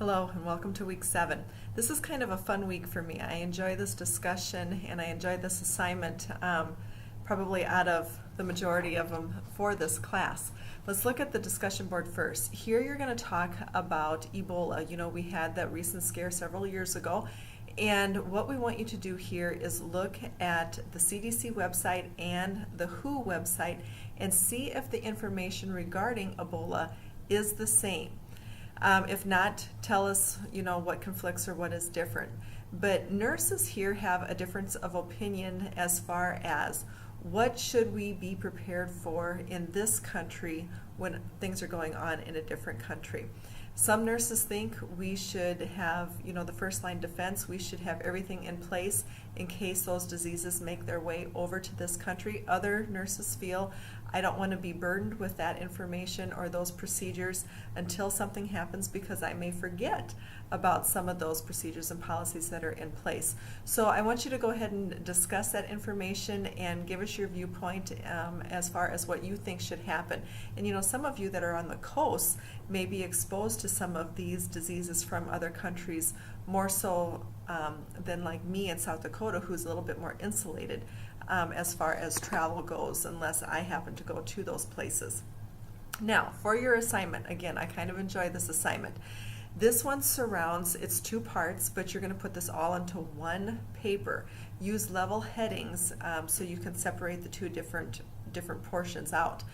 Hello and welcome to week 7. This is kind of a fun week for me. I enjoy this discussion and I enjoy this assignment, probably out of the majority of them for this class. Let's look at the discussion board first. Here you're going to talk about Ebola. You know, we had that recent scare several years ago, and what we want you to do here is look at the CDC website and the WHO website and see if the information regarding Ebola is the same. If not, tell us, what conflicts or what is different. But nurses here have a difference of opinion as far as what should we be prepared for in this country when things are going on in a different country. Some nurses think we should have, the first line defense. We should have everything in place in case those diseases make their way over to this country. Other nurses feel I don't want to be burdened with that information or those procedures until something happens because I may forget about some of those procedures and policies that are in place. So I want you to go ahead and discuss that information and give us your viewpoint as far as what you think should happen. And some of you that are on the coast may be exposed to some of these diseases from other countries more so than like me in South Dakota, who's a little bit more insulated as far as travel goes, unless I happen to go to those places. Now, for your assignment, again, I kind of enjoy this assignment. This one surrounds, it's 2 parts, but you're going to put this all into one paper. Use level headings so you can separate the two different portions out.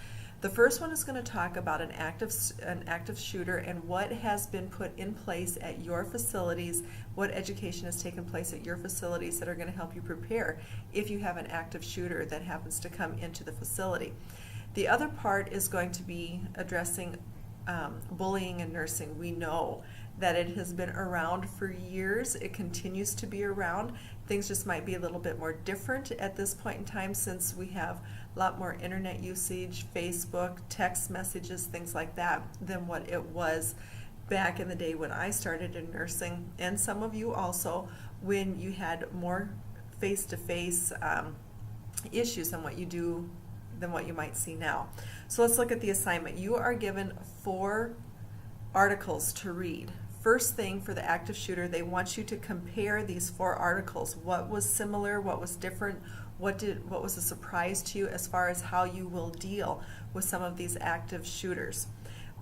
The first one is going to talk about an active shooter and what has been put in place at your facilities, what education has taken place at your facilities that are going to help you prepare if you have an active shooter that happens to come into the facility. The other part is going to be addressing bullying in nursing. We know that it has been around for years. It continues to be around. Things just might be a little bit more different at this point in time since we have a lot more internet usage, Facebook, text messages, things like that, than what it was back in the day when I started in nursing, and some of you also when you had more face-to-face issues than what you might see now. So let's look at the assignment. You are given 4 articles to read. First thing, for the active shooter, they want you to compare these 4 articles. What was similar, what was different, what was a surprise to you as far as how you will deal with some of these active shooters.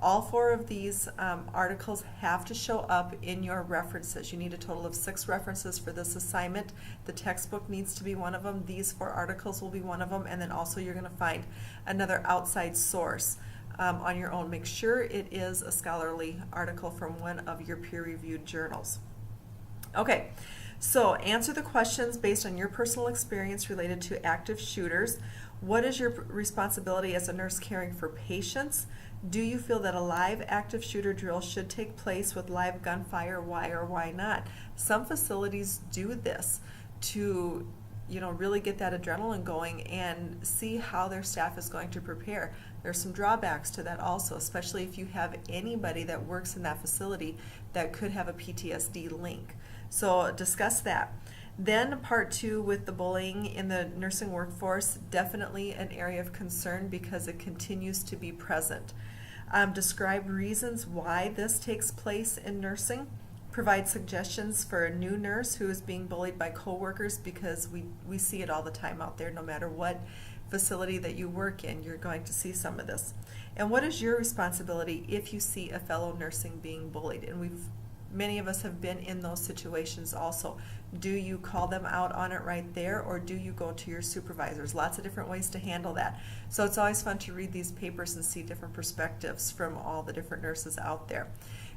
All 4 of these articles have to show up in your references. You need a total of 6 references for this assignment. The textbook needs to be one of them. These 4 articles will be one of them, and then also you're going to find another outside source on your own. Make sure it is a scholarly article from one of your peer-reviewed journals. Okay, so answer the questions based on your personal experience related to active shooters. What is your responsibility as a nurse caring for patients? Do you feel that a live active shooter drill should take place with live gunfire? Why or why not? Some facilities do this to really get that adrenaline going and see how their staff is going to prepare. There's some drawbacks to that also, especially if you have anybody that works in that facility that could have a PTSD link. So discuss that. Then part 2 with the bullying in the nursing workforce, definitely an area of concern because it continues to be present. Describe reasons why this takes place in nursing. Provide suggestions for a new nurse who is being bullied by coworkers, because we see it all the time out there. No matter what facility that you work in, you're going to see some of this. And what is your responsibility if you see a fellow nursing being bullied? And many of us have been in those situations also. Do you call them out on it right there, or do you go to your supervisors? Lots of different ways to handle that. So it's always fun to read these papers and see different perspectives from all the different nurses out there.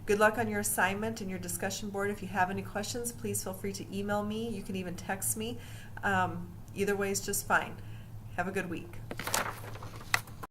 Good luck on your assignment and your discussion board. If you have any questions, please feel free to email me. You can even text me. Either way is just fine. Have a good week.